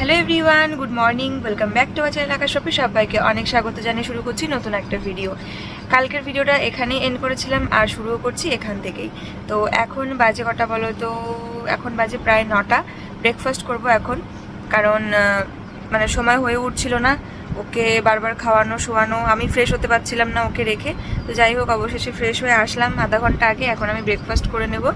Hello everyone, good morning, welcome back to our channel Akash শপে সবাইকে অনেক স্বাগত জানিয়ে শুরু করছি নতুন একটা ভিডিও। কালকের ভিডিওটা এখানেই এন্ড করেছিলাম আর শুরুও করছি এখান থেকেই। তো এখন বাজে কটা বলো তো? এখন বাজে প্রায় 9টা। ব্রেকফাস্ট করব এখন, কারণ মানে সময় হয়ে উঠছিল না ওকে বারবার খাওয়ানো শোয়ানো, আমি ফ্রেশ হতে পারছিলাম না ওকে রেখে। তো যাই হোক, অবশেষে ফ্রেশ হয়ে আসলাম আধা ঘন্টা আগে। এখন আমি ব্রেকফাস্ট করে নেব।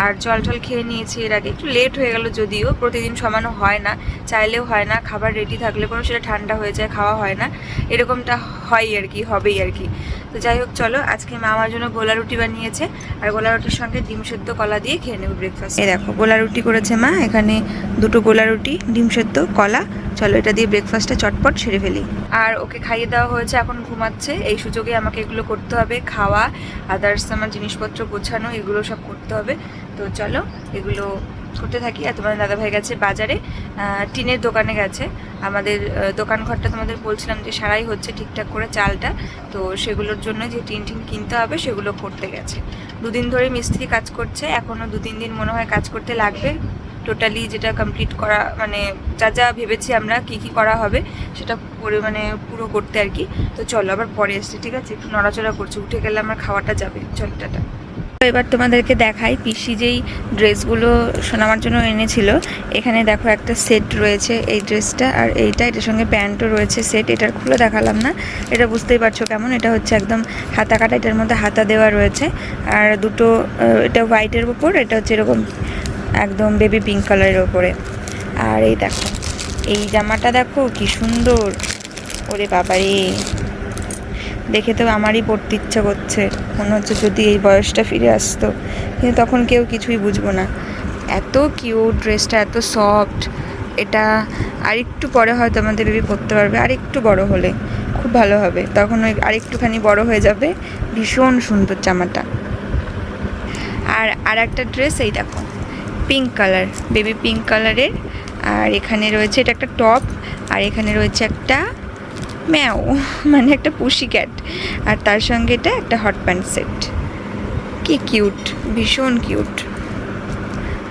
আর জল টল খেয়ে নিয়েছি এর আগে, একটু লেট হয়ে গেল, যদিও প্রতিদিন সমানও হয় না, চাইলেও হয় না। খাবার রেডি থাকলে পরেও সেটা ঠান্ডা হয়ে যায়, খাওয়া হয় না, এরকমটা হয় আর কি, হবেই আর কি। তো যাই হোক, চলো আজকে মা আমার জন্য গোলা রুটি বানিয়েছে, আর গোলা রুটির সঙ্গে ডিম সেদ্ধ কলা দিয়ে খেয়ে নেব ব্রেকফাস্ট। এই দেখো গোলা রুটি করেছে মা, এখানে দুটো গোলা রুটি, ডিম সেদ্ধ, কলা। চলো এটা দিয়ে ব্রেকফাস্টটা চটপট সেরে ফেলি। আর ওকে খাইয়ে দেওয়া হয়েছে, এখন ঘুমাচ্ছে। এই সুযোগে আমাকে এগুলো করতে হবে, খাওয়া, আদার্স আমার জিনিসপত্র গোছানো, এগুলো সব করতে হবে। তো চলো এগুলো করতে থাকি। আর তোমাদের দাদাভাই গেছে বাজারে, টিনের দোকানে গেছে। আমাদের দোকান ঘরটা তোমাদের বলছিলাম যে সারাই হচ্ছে ঠিকঠাক করে চালটা, তো সেগুলোর জন্য যে টিন কিনতে হবে সেগুলো করতে গেছে। দুদিন ধরে মিস্ত্রি কাজ করছে, এখনও 2-3 দিন মনে হয় কাজ করতে লাগবে। টোটালি যেটা কমপ্লিট করা, মানে যা যা ভেবেছি আমরা কি কি করা হবে সেটা করে মানে পুরো করতে আর কি। তো চলো আবার পরে এসছি, ঠিক আছে? একটু নড়াচড়া করছে, উঠে গেলে আমার খাওয়াটা যাবে। চলো টাটা। এবার তোমাদেরকে দেখাই পিসি যেই ড্রেসগুলো শোনাবার জন্য এনেছিল। এখানে দেখো একটা সেট রয়েছে, এই ড্রেসটা আর এটার সঙ্গে প্যান্টও রয়েছে সেট। এটার খুলে দেখালাম না, এটা বুঝতেই পারছো কেমন। এটা হচ্ছে একদম হাতা কাটা, এটার মধ্যে হাতা দেওয়া রয়েছে। আর দুটো, এটা হোয়াইটের উপর, এটা হচ্ছে এরকম একদম বেবি পিঙ্ক কালারের ওপরে। আর এই দেখো এই জামাটা দেখো কি সুন্দর, ওরে বাবারে, দেখে তো আমারই পড়তে ইচ্ছা করছে, মনে হচ্ছে যদি এই বয়সটা ফিরে আসতো। কিন্তু তখন কেউ কিছুই বুঝবো না। এত কিউট ড্রেসটা, এত সফট। এটা আরেকটু পরে হয়তো আমাদের বেবি পরতে পারবে, আরেকটু বড় হলে খুব ভালো হবে, তখন ওই আরেকটুখানি বড় হয়ে যাবে। ভীষণ সুন্দর জামাটা। আর একটা ড্রেস, এই দেখো পিঙ্ক কালার, বেবি পিঙ্ক কালারের। আর এখানে রয়েছে এটা একটা টপ, আর এখানে রয়েছে একটা ম্যাও, মানে একটা পুশি ক্যাট। আর তার সঙ্গে এটা একটা হট প্যান্ট সেট। কি কিউট, ভীষণ কিউট।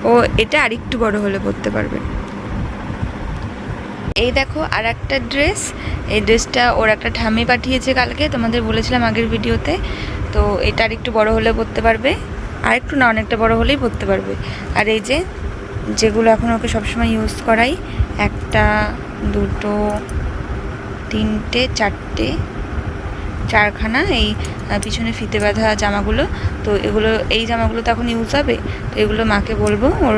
ও এটা আরেকটু বড় হলে পরতে পারবে। এই দেখো আর একটা ড্রেস, এই ড্রেসটা ওর একটা ঠাম্মি পাঠিয়েছে কালকে, তোমাদের বলেছিলাম আগের ভিডিওতে। তো এটা আরেকটু বড় হলে পরতে পারবে, আরেকটু না অনেকটা বড় হলেই পরতে পারবে। আর এই যে যেগুলো এখন ওকে সবসময় ইউজ করাই, একটা, দুটো, তিনটে, চারটে, চারখানা এই পিছনে ফিতে বাঁধা জামাগুলো। তো এগুলো, এই জামাগুলো তো এখন ইউজ হবে, তো এগুলো মাকে বলবো ওর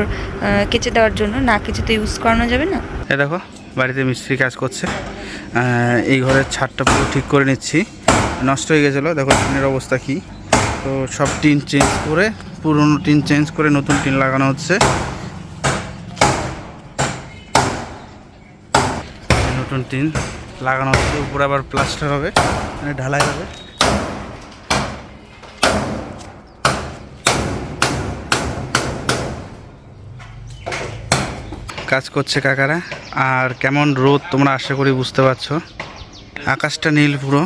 কেচে দেওয়ার জন্য, না কেচে তো ইউজ করানো যাবে না। এই দেখো বাড়িতে মিস্ত্রি কাজ করছে, এই ঘরের ছাদটা পুরো ঠিক করে নিচ্ছি, নষ্ট হয়ে গেছিলো। দেখো টিনের অবস্থা কি। তো সব টিন চেঞ্জ করে, পুরনো টিন চেঞ্জ করে নতুন টিন লাগানো হচ্ছে। নতুন টিন লাগানো হচ্ছে, উপরে আবার প্লাস্টার হবে, মানে ঢালাই হবে। কাজ করছে কাকারা। আর কেমন রোদ তোমরা আশা করি বুঝতে পারছো, আকাশটা নীল পুরো।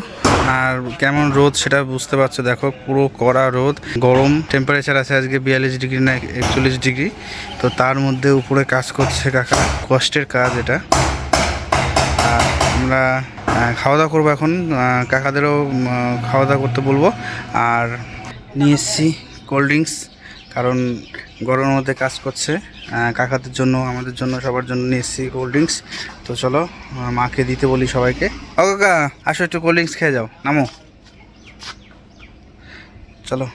আর কেমন রোদ সেটা বুঝতে পারছো, দেখো পুরো কড়া রোদ, গরম টেম্পারেচার আছে আজকে 42 ডিগ্রি না 41 ডিগ্রি। তো তার মধ্যে উপরে কাজ করছে কাকা, কষ্টের কাজ এটা। আর আমরা খাওয়া দাওয়া করবো এখন, কাকাদেরও খাওয়া দাওয়া করতে বলবো। আর নিয়ে এসেছি কোল্ড ড্রিঙ্কস, কারণ গরমের মধ্যে কাজ করছে। কাকাদের জন্য, আমাদের জন্য, সবার জন্য নিয়ে এসেছি কোল্ড ড্রিঙ্কস। তো চলো মাকে দিতে বলি সবাইকে। ও কাকা আসো, একটু কোল্ড ড্রিঙ্কস খেয়ে যাও, নামো চলো।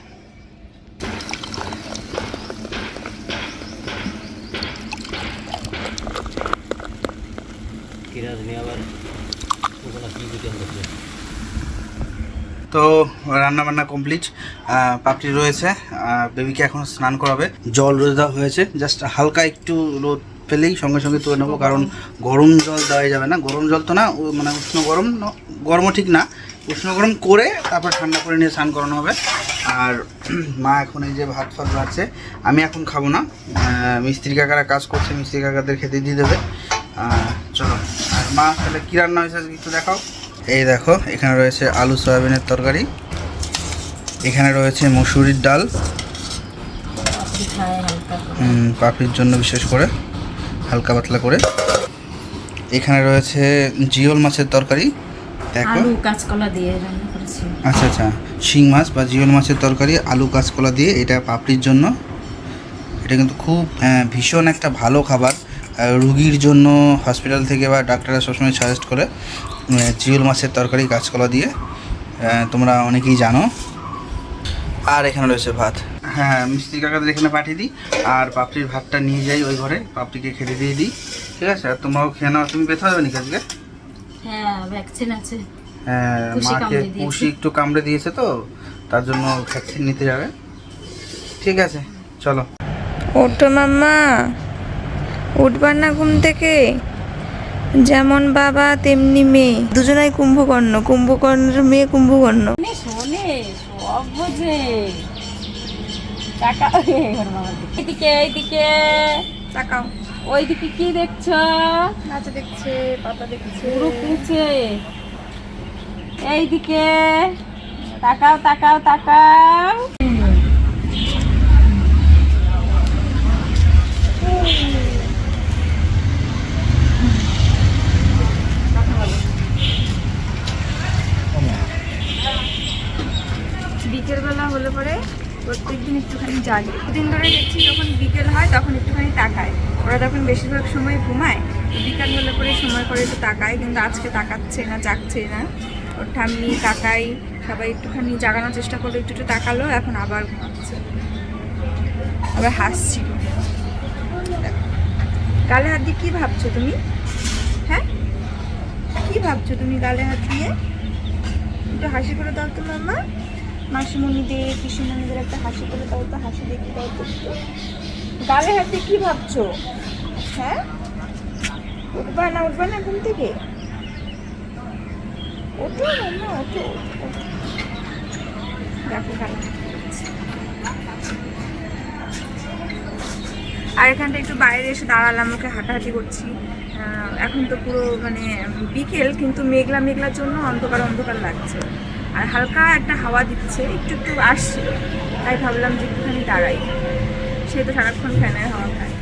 তো রান্না বান্না কমপ্লিট, পাপড়ি রয়েছে, বেবিকে এখন স্নান করাবে। জল রোদ দেওয়া হয়েছে, জাস্ট হালকা একটু রোদ পেলেই সঙ্গে সঙ্গে তুলে নেবো, কারণ গরম জল দেওয়া যাবে না। গরম জল তো না, মানে উষ্ণ গরম, গরমও ঠিক না, উষ্ণ গরম করে তারপর ঠান্ডা করে নিয়ে স্নান করানো হবে। আর মা এখন এই যে ভাত ফাত রাখছে, আমি এখন খাবো না, মিস্ত্রি কাকারা কাজ করছে, মিস্ত্রি কাকাদের খেতে দিয়ে দেবে। চলো। আর মা তাহলে কী রান্না হয়েছে আজকে একটু দেখাও। এই দেখো এখানে রয়েছে আলু সয়াবিনের তরকারি, এখানে রয়েছে মসুরির ডাল, পাপড়ির জন্য বিশেষ করে হালকা পাতলা করে। এখানে রয়েছে জিওল মাছের তরকারি, দেখো। আলু কাঁচকলা দিয়ে রান্না করেছি। আচ্ছা আচ্ছা, শিং মাছ বা জিওল মাছের তরকারি আলু কাঁচকলা দিয়ে, এটা পাপড়ির জন্য। এটা কিন্তু খুব ভীষণ একটা ভালো খাবার রুগীর জন্য। হসপিটাল থেকে বা ডাক্তাররা সবসময় সাজেস্ট করে জিওল মাছের তরকারি কাঁচকলা দিয়ে, তোমরা অনেকেই জানো। আর এখানে রয়েছে ভাত। হ্যাঁ, মিস্ত্রি কাকাদের এখানে পাঠিয়ে দিই, আর পাপড়ির ভাতটা নিয়ে যাই ওই ঘরে, পাপড়িকে খেতে দিয়ে দিই, ঠিক আছে? আর তোমরাও খেয়ে নাও। তুমি ব্যথা হবে নাকি আজকে? হ্যাঁ, ভ্যাকসিন আছে। হ্যাঁ, পুষি মাকে কামড়ে দিয়েছে। পুষি একটু কামড়ে দিয়েছে, তো তার জন্য ভ্যাকসিন নিতে যাবে। ঠিক আছে, চলো। ওঠো মাম্মা, উঠবার না ঘুম থেকে? যেমন বাবা তেমনি মেয়ে, দুজনাই কুম্ভকর্ণ, কুম্ভকর্ণের মেয়ে কুম্ভকর্ণ। শোনে সব বোঝে। টাকা এইদিকে এইদিকে তাকাও, ওইদিকে কি দেখছো? নাচে দেখছে, পাতা দেখছে। পুরো কুচে। এইদিকে তাকাও তাকাও তাকাও। বিকেলবেলা হলে পরে প্রত্যেকদিন একটুখানি জাগে। দিন ধরে দেখছি যখন বিকেল হয় তখন একটুখানি তাকায়। ওরা তখন বেশিরভাগ সময় ঘুমায়, তো বিকাল হলে পরে সময় করে একটু তাকায়, কিন্তু আজকে তাকাচ্ছে না, জাগছে না। ওর ঠাম্মি কাকাই সবাই একটুখানি জাগানোর চেষ্টা করলো, একটু একটু তাকালো, এখন আবার ঘুমাচ্ছে, আবার হাসছিল। গালে হাত দিয়ে কী ভাবছো তুমি? হ্যাঁ, কী ভাবছো তুমি গালে হাত দিয়ে? একটু হাসি করে দাও তো মাম্মা। মাসিমণিদের পিসিমণিদের একটা হাসি করে দাও তো, হাসি দেখে দাও তো একটু। গালে হাতে কি ভাবছো? হ্যাঁ, উঠবা না উঠবা না ঘুম থেকে? ওঠো মাম্মা, ওঠো, ওঠো। দেখো গালে হাত দিচ্ছে। আর এখানটা একটু বাইরে এসে দাঁড়ালাম, ওকে হাঁটাহাঁটি করছি। এখন তো পুরো মানে বিকেল, কিন্তু মেঘলা মেঘলার জন্য অন্ধকার অন্ধকার লাগছে, আর হালকা একটা হাওয়া দিচ্ছে, একটু একটু আসছে, তাই ভাবলাম যে একটুখানি দাঁড়াই। সে তো সারাক্ষণ ফ্যানের হাওয়া খায়।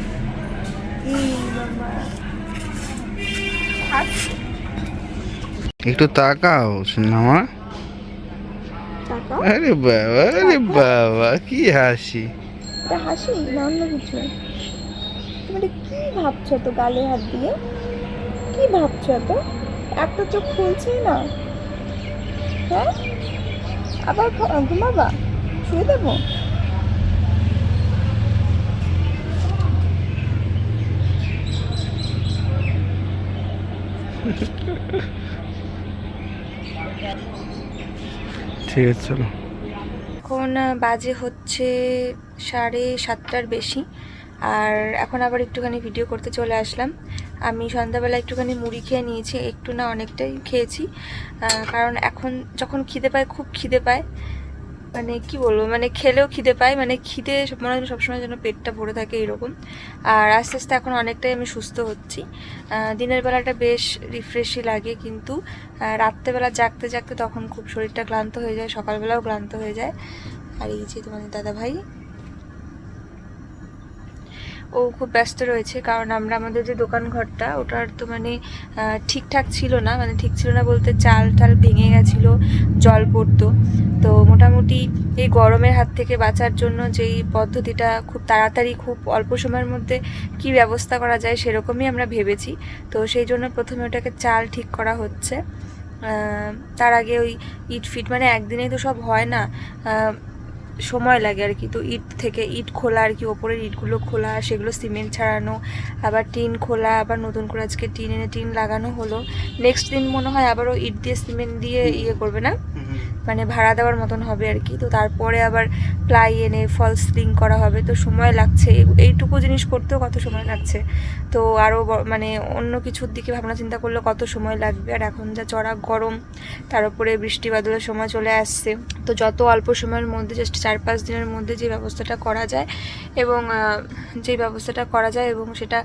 একটু তাকাও সোনামা। আরে বাবা, আরে বাবা, কি হাসি! এটা হাসি না অন্য কিছু? তুমি এটা কি ভাবছো তো গালে হাত দিয়ে? কি ভাবছো তো? একটা চোখ খুলছেই না। হ্যাঁ, আবার ঘুমাবা? শুয়ে দেবো? ঠিক আছে, চলো। এখন বাজে হচ্ছে 7:30টার বেশি, আর এখন আবার একটুখানি ভিডিও করতে চলে আসলাম। আমি সন্ধ্যাবেলা একটুখানি মুড়ি খেয়ে নিয়েছি, একটু না অনেকটাই খেয়েছি, কারণ এখন যখন খিদে পায়, খুব খিদে পায়, মানে কি বলবো, মানে খেলেও খিদে পায়, মানে খিদে মনে হয় সবসময় যেন পেটটা ভরে থাকে এরকম। আর আস্তে আস্তে এখন অনেকটাই আমি সুস্থ হচ্ছি। দিনের বেলাটা বেশ রিফ্রেশই লাগে, কিন্তু রাত্রেবেলা জাগতে জাগতে তখন খুব শরীরটা ক্লান্ত হয়ে যায়, সকালবেলাও ক্লান্ত হয়ে যায়। আর এই যে তোমাদের দাদা ভাই, ও খুব ব্যস্ত রয়েছে, কারণ আমরা আমাদের যে দোকান ঘরটা, ওটার তো মানে ঠিকঠাক ছিল না, মানে ঠিক ছিল না বলতে চাল টাল ভেঙে গেছিলো, জল পড়তো। তো মোটামুটি এই গরমের হাত থেকে বাঁচার জন্য যেই পদ্ধতিটা খুব তাড়াতাড়ি খুব অল্প সময়ের মধ্যে কি ব্যবস্থা করা যায় সেরকমই আমরা ভেবেছি। তো সেই জন্য প্রথমে ওটাকে চাল ঠিক করা হচ্ছে। তার আগে ওই ইট ফিট, মানে একদিনেই তো সব হয় না, সময় লাগে আর কি। তো ইট থেকে ইট খোলা আর কি, ওপরের ইটগুলো খোলা, সেগুলো সিমেন্ট ছাড়ানো, আবার টিন খোলা, আবার নতুন করে আজকে টিন এনে টিন লাগানো হলো। নেক্সট দিন মনে হয় আবারও ইট দিয়ে সিমেন্ট দিয়ে ইয়ে করবে না, মানে ভাড়া দেওয়ার মতন হবে আর কি। তো তারপরে আবার প্লাই এনে ফলস সিলিং করা হবে, তো সময় লাগছে। এইটুকু জিনিস করতেও কত সময় লাগছে, তো আরও মানে অন্য কিছুর দিকে ভাবনা চিন্তা করলে কত সময় লাগবে। আর এখন যা চড়া গরম, তার উপরে বৃষ্টি বাদলের সময় চলে আসছে, তো যত অল্প সময়ের মধ্যে জাস্ট 4-5 দিনের মধ্যে যে ব্যবস্থাটা করা যায়, এবং সেটা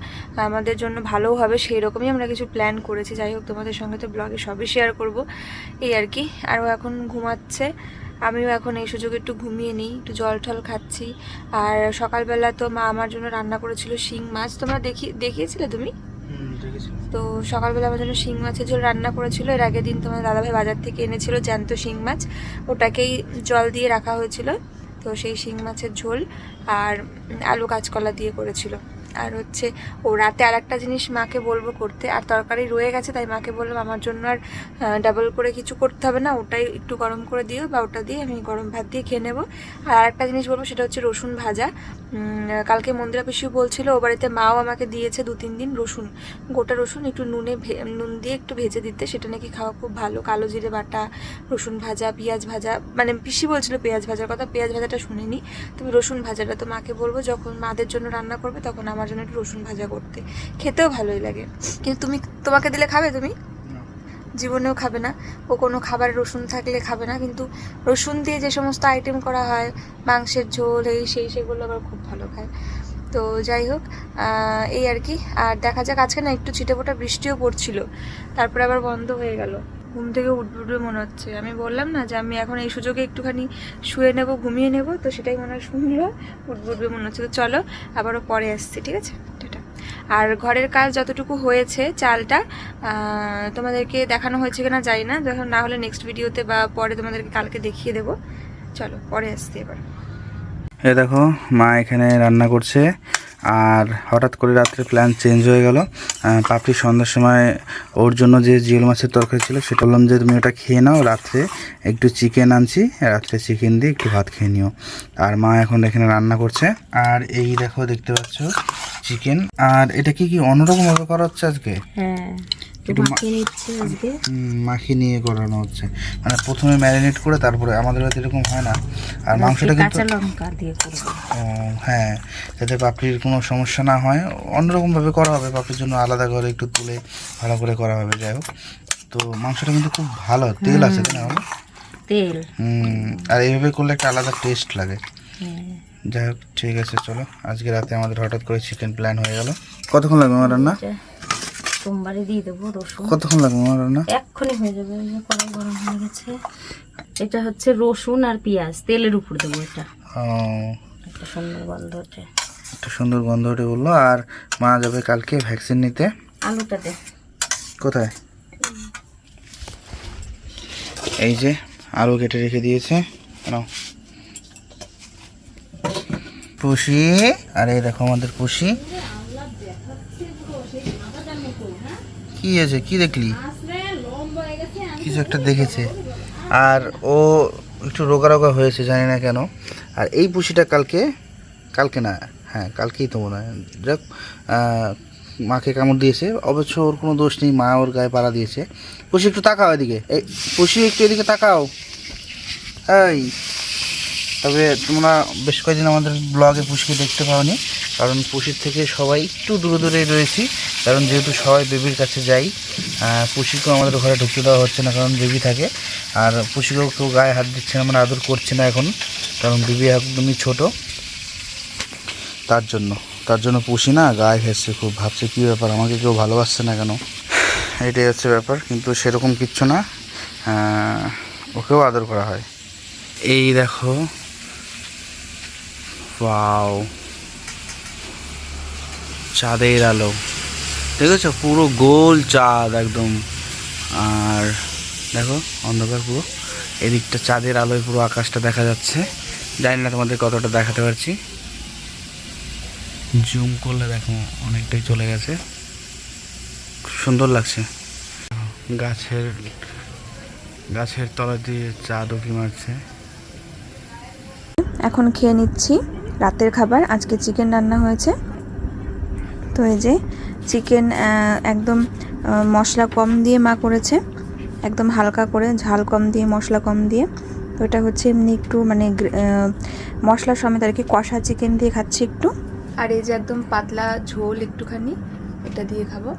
আমাদের জন্য ভালোও হবে, সেই রকমই আমরা কিছু প্ল্যান করেছি। যাই হোক, তোমাদের সঙ্গে তো ব্লগে সবই শেয়ার করব, এই আর কি। আরও এখন ঘুমাচ্ছে, আমিও এখন এই সুযোগে একটু ঘুমিয়ে নিই, একটু জল টল খাচ্ছি। আর সকালবেলা তো মা আমার জন্য রান্না করেছিল শিং মাছ, তোমরা দেখিয়েছিলে তুমি? তো সকালবেলা আমার জন্য শিং মাছের ঝোল রান্না করেছিল। এর আগের দিন তোমার দাদাভাই বাজার থেকে এনেছিল জ্যান্ত শিং মাছ, ওটাকেই জল দিয়ে রাখা হয়েছিল। তো সেই শিং মাছের ঝোল আর আলু কাঁচকলা দিয়ে করেছিল। আর হচ্ছে ও রাতে আর একটা জিনিস মাকে বলবো করতে, আর তরকারি রয়ে গেছে তাই মাকে বললাম আমার জন্য আর ডাবল করে কিছু করতে হবে না, ওটাই একটু গরম করে দিও বা ওটা দিয়ে আমি গরম ভাত দিয়ে খেয়ে নেবো। আর আরেকটা জিনিস বলবো, সেটা হচ্ছে রসুন ভাজা। কালকে মন্দিরা পিসিও বলছিল ও বাড়িতে মাও আমাকে দিয়েছে 2-3 দিন রসুন, গোটা রসুন একটু নুন দিয়ে একটু ভেজে দিতে, সেটা নাকি খাওয়া খুব ভালো। কালো জিরে বাটা, রসুন ভাজা, পেঁয়াজ ভাজা, মানে পিসি বলছিল পেঁয়াজ ভাজার কথা, পেঁয়াজ ভাজাটা শুনিনি, তুমি রসুন ভাজাটা। তো মাকে বলবো যখন মাদের জন্য রান্না করবে তখন আমার জন্য একটু রসুন ভাজা করতে, খেতেও ভালোই লাগে। কিন্তু তোমাকে দিলে খাবে? তুমি জীবনেও খাবে না, ও কোনো খাবার রসুন থাকলে খাবে না। কিন্তু রসুন দিয়ে যে সমস্ত আইটেম করা হয়, মাংসের ঝোল এই সেগুলো আবার খুব ভালো খায়। তো যাই হোক, এই আর কি। আর দেখা যাক, আজকে না একটু ছিটেফোঁটা বৃষ্টিও পড়ছিল, তারপরে আবার বন্ধ হয়ে গেল। ঘুম থেকে উঠবে মনে হচ্ছে। আমি বললাম না যে আমি এখন এই সুযোগে একটুখানি শুয়ে নেব, ঘুমিয়ে নেব, তো সেটাই মনে হয় শুনলো, উঠবে মনে হচ্ছে। তো চলো আবারও পরে আসছি, ঠিক আছে? টাটা। আর ঘরের কাজ যতটুকু হয়েছে, চালটা তোমাদেরকে দেখানো হয়েছে কিনা জানি না, যখন না হলে নেক্সট ভিডিওতে বা পরে তোমাদেরকে কালকে দেখিয়ে দেবো। চলো পরে আসছি এবার। এ দেখো মা এখানে রান্না করছে, আর হঠাৎ করে রাত্রে প্ল্যান চেঞ্জ হয়ে গেল। পাপড়ি সন্ধ্যার সময় ওর জন্য যে জিওল মাছের তরকারি ছিল সেটা বললাম যে তুমি ওটা খেয়ে নাও, রাত্রে একটু চিকেন আনছি, রাত্রে চিকেন দিয়ে একটু ভাত খেয়ে নিও। আর মা এখন এখানে রান্না করছে। আর এই দেখো দেখতে পাচ্ছ চিকেন। আর এটা কি অন্যরকমভাবে করা হচ্ছে আজকে? হ্যাঁ, একটু মাখিয়ে নিয়ে করানো হচ্ছে, মানে প্রথমে ম্যারিনেট করে তারপরে। আমাদের হয়তো এরকম হয় না। আর মাংসটা কিন্তু কাঁচা লঙ্কা দিয়ে করব। হ্যাঁ, যাতে পাপড়ির কোনো সমস্যা না হয়, অন্যরকমভাবে করা হবে। পাপড়ির জন্য আলাদা করে একটু তুলে ভালো করে করা হবে। যাই হোক, তো মাংসটা কিন্তু খুব ভালো তেল আছে, তাই না? তেল। আর এইভাবে করলে একটা আলাদা টেস্ট লাগে। যাই হোক, ঠিক আছে, চলো। আজকে রাতে আমাদের হঠাৎ করে চিকেন প্ল্যান হয়ে গেল। কতক্ষণ লাগবে আমার রান্না? সোমবারে দিয়ে দেবো রসুন। কতক্ষণ লাগবে আমার রান্না? এক্ষুনি হয়ে যাবে, কড়াই গরম হয়ে গেছে। এটা হচ্ছে রসুন আর পেঁয়াজ, তেলের উপর দেবো। এটা একটা সুন্দর গন্ধ ওঠে, একটা সুন্দর গন্ধ ওঠে বললো। আর মা যাবে কালকে ভ্যাকসিন নিতে। আলুটা দে। কোথায়? এই যে আলু কেটে রেখে দিয়েছে। পুষি, আর এই দেখো আমাদের পুষি। কি আছে? কি দেখলি? কিছু একটা দেখেছে। আর ও একটু রোগা রোগা হয়েছে, জানি না কেন। আর এই পুষিটা কালকে না, হ্যাঁ কালকেই তো মনে হয়, যাক, মাকে কামড় দিয়েছে। অবশ্য ওর কোনো দোষ নেই, মা ওর গায়ে পাড়া দিয়েছে। পুষি একটু তাকাও এদিকে, এই পুষি একটু এদিকে তাকাও। এই তবে তোমরা বেশ কয়েকদিন আমাদের ব্লগে পুষিকে দেখতে পাওনি, কারণ পুষির থেকে সবাই একটু দূরে দূরে রয়েছি, কারণ যেহেতু সবাই বেবির কাছে যাই। পুষিকেও আমাদের ঘরে ঢুকতে দেওয়া হচ্ছে না, কারণ বেবি থাকে। আর পুষিকেও কেউ গায়ে হাত দিচ্ছে না, মানে আদর করছে না এখন, কারণ বেবি একদমই ছোট। তার জন্য পুষি না গায়ে ঘেসছে খুব, ভাবছে কী ব্যাপার, আমাকে কেউ ভালোবাসছে না কেন। এটাই হচ্ছে ব্যাপার, কিন্তু সেরকম কিচ্ছু না, ওকেও আদর করা হয়। এই দেখো, ওয়াও, চাঁদের আলো দেখেছো, পুরো গোল চাঁদ একদম। আর দেখো অন্ধকার পুরো, এদিকটা চাঁদের আলোয় পুরো আকাশটা দেখা যাচ্ছে। জানি না তোমাদের কতটা দেখাতে পারছি, জুম করলে দেখো অনেকটাই চলে গেছে, সুন্দর লাগছে। গাছের তলা দিয়ে চাঁদ উঁকি মারছে। এখন খেয়ে নিচ্ছি রাতের খাবার। আজকে চিকেন রান্না হয়েছে। তো এই যে চিকেন একদম মশলা কম দিয়ে মা করেছে, একদম হালকা করে, ঝাল কম দিয়ে, মশলা কম দিয়ে। তো এটা হচ্ছে এমনি একটু মানে মশলা সমেত আর কি, কষা চিকেন দিয়ে খাচ্ছি একটু। আর এই যে একদম পাতলা ঝোল একটুখানি, এটা দিয়ে খাবো।